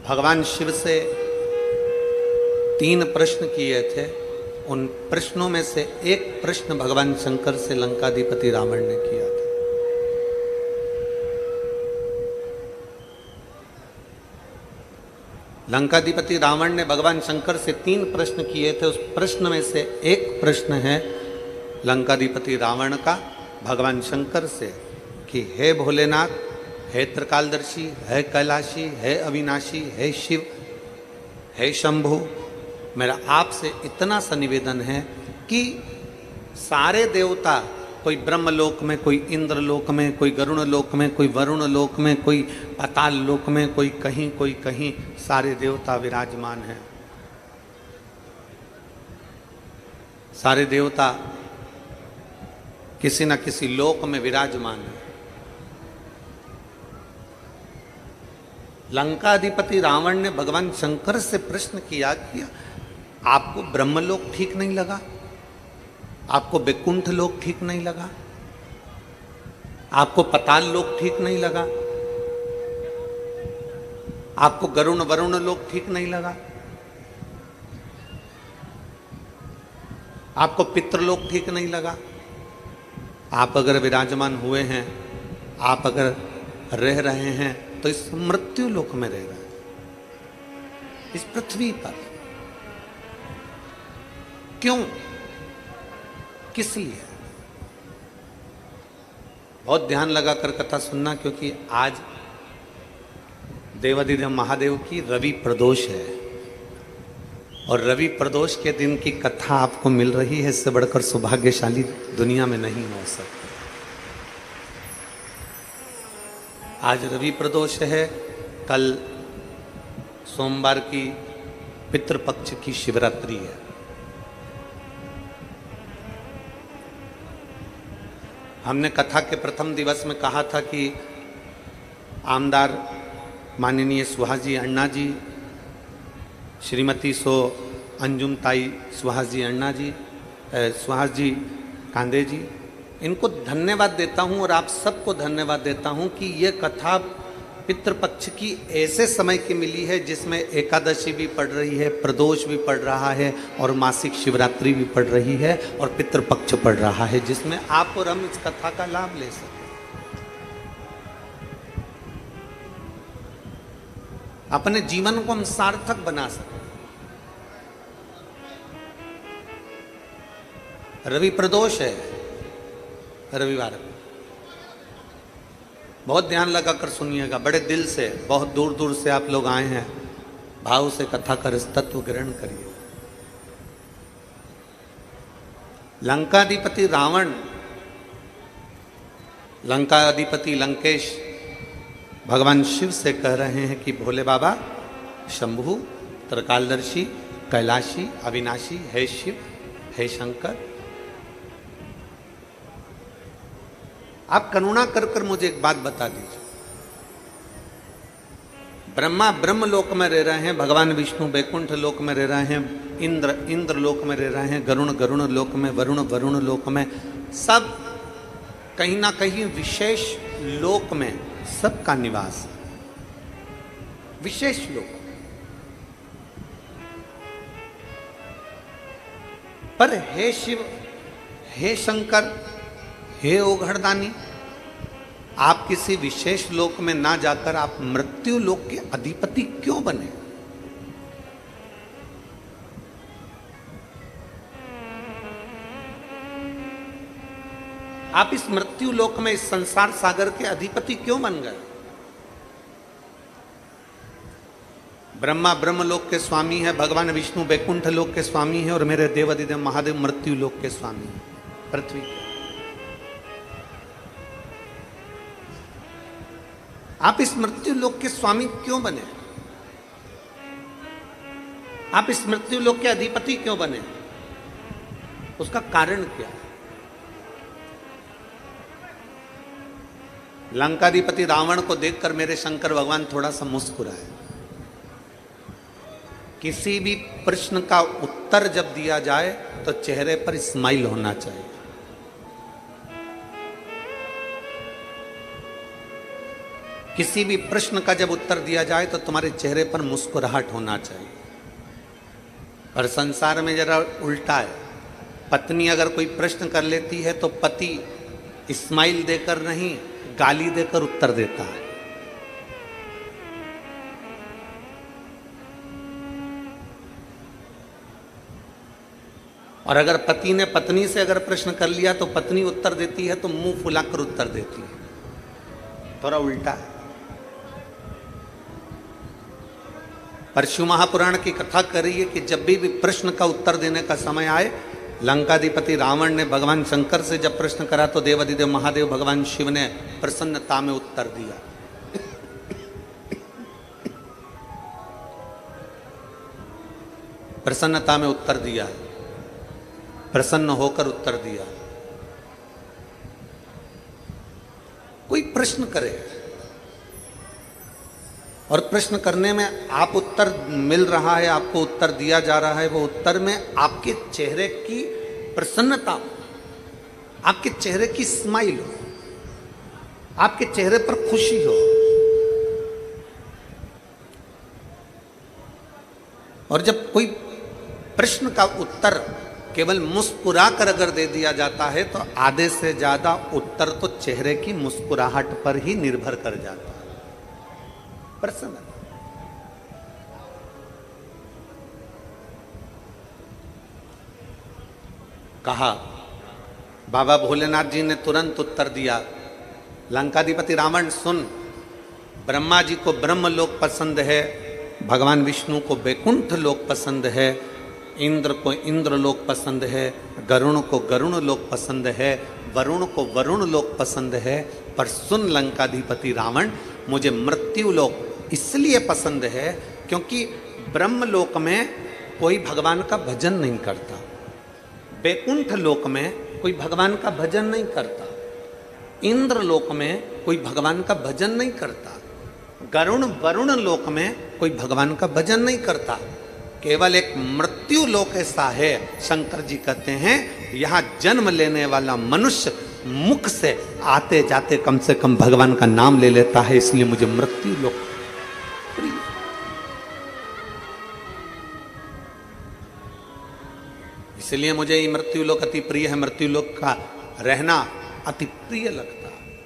भगवान शिव से 3 प्रश्न किए थे। उन प्रश्नों में से एक प्रश्न भगवान शंकर से लंकाधिपति रावण ने किया था। लंकाधिपति रावण ने भगवान शंकर से 3 प्रश्न किए थे। उस प्रश्न में से एक प्रश्न है लंकाधिपति रावण का भगवान शंकर से कि हे भोलेनाथ, हे त्रिकालदर्शी, है कैलाशी, है अविनाशी, है शिव, है शंभु, मेरा आपसे इतना सा निवेदन है कि सारे देवता, कोई ब्रह्मलोक में, कोई इंद्रलोक में, कोई गरुण लोक में, कोई वरुण लोक में, कोई पाताल लोक में, कोई कहीं, सारे देवता विराजमान हैं। सारे देवता किसी न किसी लोक में विराजमान है। लंकाधिपति रावण ने भगवान शंकर से प्रश्न किया कि आपको ब्रह्मलोक ठीक नहीं लगा? आपको बैकुंठ लोक ठीक नहीं लगा? आपको पाताल लोक ठीक नहीं लगा? आपको गरुण वरुण लोक ठीक नहीं लगा? आपको पितृलोक ठीक नहीं लगा? आप अगर विराजमान हुए हैं, आप अगर रह रहे हैं तो इस मृत्यु लोक में रह रहे हैं, इस पृथ्वी पर। क्यों? किस लिए? बहुत ध्यान लगाकर कथा सुनना, क्योंकि आज देवाधिदेव महादेव की रवि प्रदोष है और रवि प्रदोष के दिन की कथा आपको मिल रही है। इससे बढ़कर सौभाग्यशाली दुनिया में नहीं हो सकता। आज रवि प्रदोष है, कल सोमवार की पितृपक्ष की शिवरात्रि है। हमने कथा के प्रथम दिवस में कहा था कि आमदार माननीय सुहास जी अण्णा जी, श्रीमती सो अंजुम ताई सुहास जी अण्णा जी, सुहास जी कांदे जी, इनको धन्यवाद देता हूं और आप सबको धन्यवाद देता हूं कि ये कथा पितृपक्ष की ऐसे समय की मिली है जिसमें एकादशी भी पड़ रही है, प्रदोष भी पड़ रहा है और मासिक शिवरात्रि भी पड़ रही है और पितृपक्ष पड़ रहा है, जिसमें आप और हम इस कथा का लाभ ले सकें। अपने जीवन को हम सार्थक बना सकें। रवि प्रदोष है रविवार को, बहुत ध्यान लगाकर सुनिएगा, बड़े दिल से, बहुत दूर दूर से आप लोग आए हैं, भाव से कथा का तत्व ग्रहण करिए। लंकाधिपति रावण, लंकाधिपति लंकेश भगवान शिव से कह रहे हैं कि भोले बाबा, शंभु, त्रिकालदर्शी, कैलाशी, अविनाशी, है शिव, है शंकर, आप करुणा कर कर मुझे एक बात बता दीजिए। ब्रह्मा ब्रह्म लोक में रह रहे हैं, भगवान विष्णु बैकुंठ लोक में रह रहे हैं, इंद्र लोक में रह रहे हैं, गरुण लोक में, वरुण लोक में, सब कहीं ना कहीं विशेष लोक में सबका निवास है, विशेष लोक। पर हे शिव, हे शंकर, हे ओघड़दानी, आप किसी विशेष लोक में ना जाकर आप मृत्यु लोक के अधिपति क्यों बने? आप इस मृत्यु लोक में, इस संसार सागर के अधिपति क्यों बन गए? ब्रह्मा ब्रह्मलोक के स्वामी है, भगवान विष्णु बैकुंठ लोक के स्वामी है और मेरे देवाधिदेव महादेव मृत्यु लोक के स्वामी है, पृथ्वी के। आप इस मृत्यु लोक के स्वामी क्यों बने? आप इस मृत्यु लोक के अधिपति क्यों बने? उसका कारण क्या है? लंकाधिपति रावण को देखकर मेरे शंकर भगवान थोड़ा सा मुस्कुराए। किसी भी प्रश्न का उत्तर जब दिया जाए तो चेहरे पर स्माइल होना चाहिए। किसी भी प्रश्न का जब उत्तर दिया जाए तो तुम्हारे चेहरे पर मुस्कुराहट होना चाहिए। और संसार में जरा उल्टा है, पत्नी अगर कोई प्रश्न कर लेती है तो पति स्माइल देकर नहीं, गाली देकर उत्तर देता है। और अगर पति ने पत्नी से अगर प्रश्न कर लिया तो पत्नी उत्तर देती है तो मुंह फुलाकर उत्तर देती है। थोड़ा उल्टा है। परशु महापुराण की कथा कर रही है कि जब भी प्रश्न का उत्तर देने का समय आए, लंकाधिपति रावण ने भगवान शंकर से जब प्रश्न करा तो देवाधिदेव महादेव भगवान शिव ने प्रसन्नता में उत्तर दिया। प्रसन्नता में उत्तर दिया, प्रसन्न होकर उत्तर दिया। कोई प्रश्न करे और प्रश्न करने में आप उत्तर मिल रहा है, आपको उत्तर दिया जा रहा है, वो उत्तर में आपके चेहरे की प्रसन्नता, आपके चेहरे की स्माइल हो, आपके चेहरे पर खुशी हो। और जब कोई प्रश्न का उत्तर केवल मुस्कुराकर अगर दे दिया जाता है तो आधे से ज्यादा उत्तर तो चेहरे की मुस्कुराहट पर ही निर्भर कर जाता है। प्रसन्न कहा, बाबा भोलेनाथ जी ने तुरंत उत्तर दिया, लंकाधिपति रावण सुन, ब्रह्मा जी को ब्रह्मलोक पसंद है, भगवान विष्णु को वैकुंठ लोक पसंद है, इंद्र को इंद्र लोक पसंद है, गरुण को गरुण लोक पसंद है, वरुण को वरुण लोक पसंद है, पर सुन लंकाधिपति रावण, मुझे मृत्यु लोक इसलिए पसंद है क्योंकि ब्रह्मलोक में कोई भगवान का भजन नहीं करता, वैकुंठ लोक में कोई भगवान का भजन नहीं करता, इंद्र लोक में कोई भगवान का भजन नहीं करता, गरुण वरुण लोक में कोई भगवान का भजन नहीं करता। केवल एक मृत्यु लोक ऐसा है, शंकर जी कहते हैं, यहां जन्म लेने वाला मनुष्य मुख से आते जाते कम से कम भगवान का नाम ले लेता है, इसलिए मुझे मृत्यु लोक प्रिय। इसलिए मुझे ये मृत्यु लोक अति प्रिय है, मृत्यु लोक का रहना अति प्रिय लगता है।